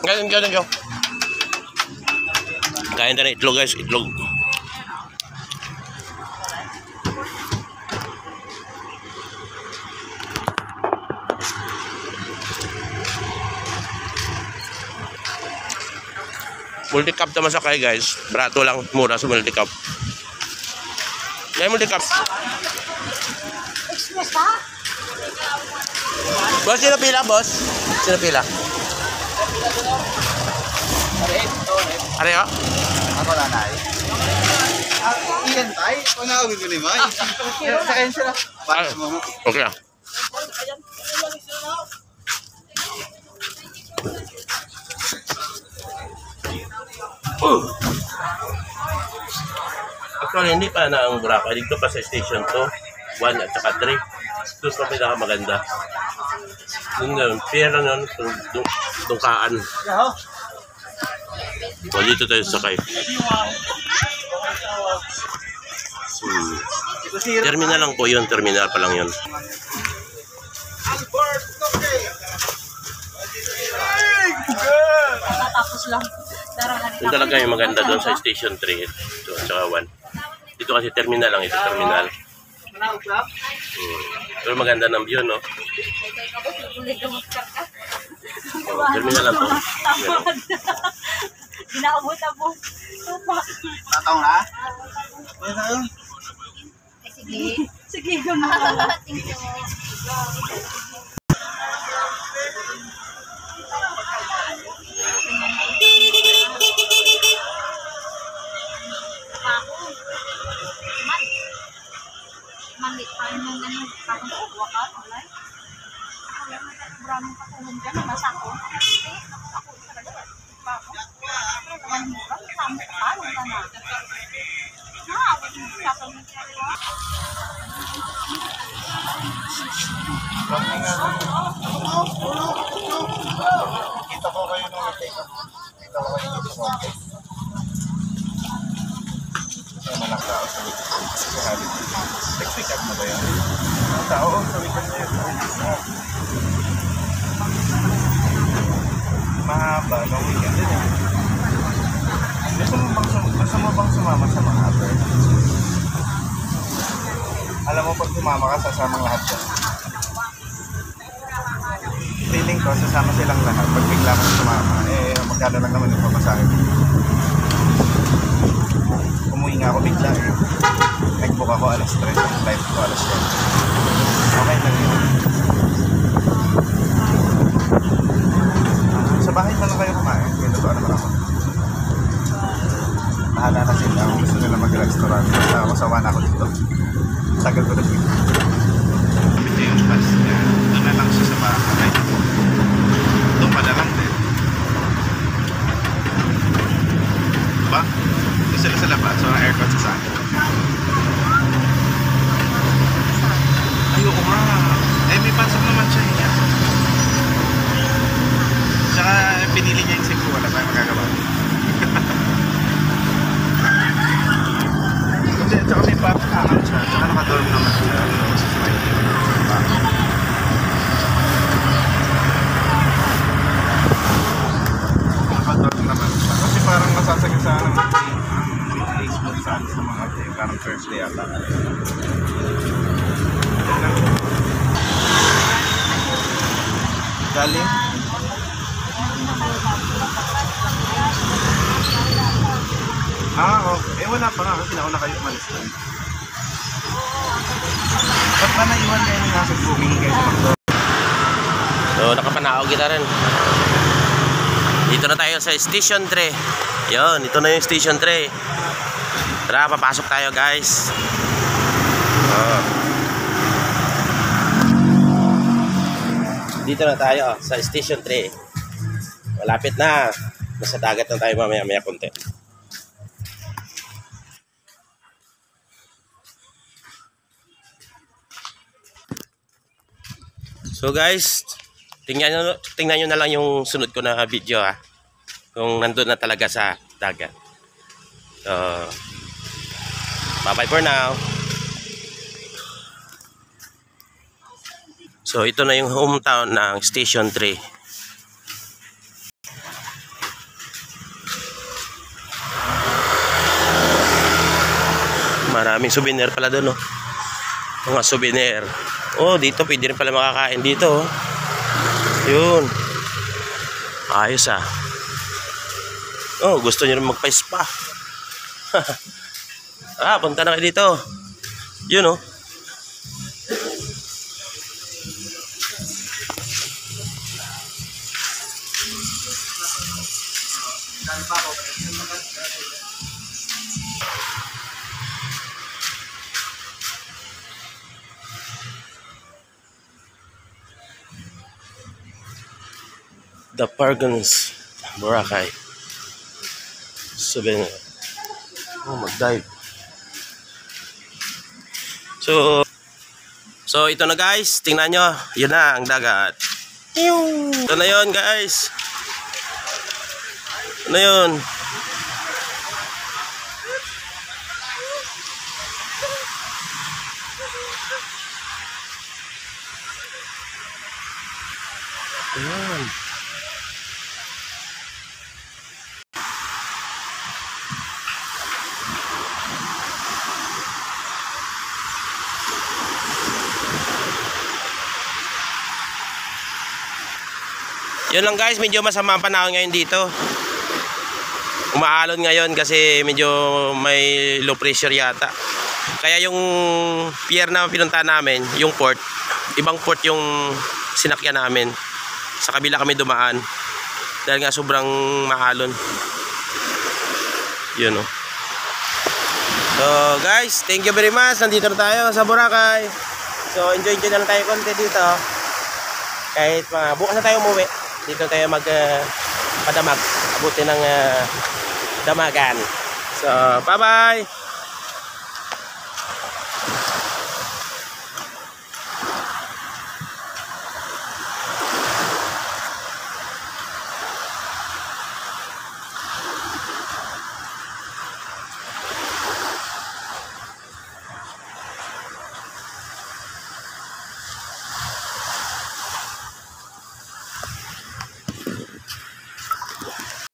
Kain kayo. Kain tayo itlog guys, itlog. Multi-cup naman sa kay guys. Barato lang, mura sa multi-cup. May multi-cup. Express ha? Boss, sino pila, boss? Sino pila? Are yo? Ako na nai. Iyan tay, panawin ko ni May. Sa akin sila. Okay ah. Actually, hindi pa na ang Boracay. Dito pa sa station 2, 1 at saka 3. Ito sa pinakamaganda. Yun nga, pier lang yun, tungkaan. O, dito tayo sakay. Terminal lang po yun, terminal pa lang yun. Tapos lang. Yun talaga yung maganda doon sa station 3 ito, at saka 1. Dito kasi terminal lang ito, terminal. Pero maganda ng view, no? Terminal lang to. Ginaabot-abot. Tataw na? Sige. Sige, gano'n. Mangit pa yung ganun. Kapag uwa ka, alay. Ako lang maraming patulong dyan. Nabasa ko. Ako talaga. Ako. Naman mo ka. Samot ka. Nung ka na. Wag mo kapag nagkariwa. Kita ko kayo nung take up. Kita ko kayo nung take up. Sama lang tao sa weekend. Next weekend na ba yan? Ang tao sa weekend na yun. Mahaba ng weekend din eh. Gusto mo bang sumama sa mga other? Alam mo pag sumama ka, sasamang lahat yan. Feeling ko, sasama silang lahat. Pag bigla kang sumama, magkano lang naman yung pamasahe. Umuwi nga ako bigla eh. Nag-book ako alas 3, ang flight ko alas 10. Okay lang yun. Sa bahay na lang kayo kumain. Pinutuan naman ako. Bahala na sila. Kung gusto nila mag-restaurant. Basta ako sawa na ako dito. Tagal ko na dito. Ito yung bus niya. Doon na lang siya sa bahay. Doon pa na lang din. Diba? Doon sila sa labas. So, aircon sa saan. Ayoko nga. May pasok naman siya. Tsaka pinili niya yung Cebu. Wala tayong magagawa. Kasi tsaka may pasok naman siya. Tsaka nakadorm naman siya. Sa Smiley. Nakadorm naman siya. Kasi parang masasagasaan ng Facebook sa mga day. Parang Thursday yata. Galing? Okay. Wala pa nga kasi nauna kayo umalis na. Ba't ba naiwan kayo ng nasa booking kayo sa McDo? So, nakapanao kita rin. Dito na tayo sa Station 3. Yun, ito na yung Station 3. Tara, papasok tayo guys. Dito na tayo sa Station 3. Malapit na. Nasa dagat na tayo mamaya-maya konti. So guys, tingnan nyo na lang yung sunod ko na video ha. Kung nandun na talaga sa dagat. So, bye-bye for now. So ito na yung hometown ng Station 3. daming souvenir pala doon, oh. Mga souvenir. Oh, dito pwede rin pala makakain dito, oh. Yun. Ayos, ah. Oh, gusto niyo rin magpa-spa. Punta na kayo dito. Yun, oh. The Pargons Boracay souvenir. Oh, mag-dive. So ito na guys, tingnan nyo, yun na ang dagat. Ito na yun guys. Ano yun? Ayan. Yun lang guys, medyo masama ang panahon ngayon dito. Umaalon ngayon kasi medyo may low pressure yata. Kaya yung pier na pinunta namin, yung port, ibang port yung sinakyan namin. Sa kabila kami dumaan. Dahil nga sobrang maalon. Yun, oh. So guys, thank you very much. Nandito na tayo sa Boracay. So enjoy na lang tayo konti dito. Kahit bukas na tayo umuwi. Dito tayo padamag. Abutin ng damagan. So bye bye.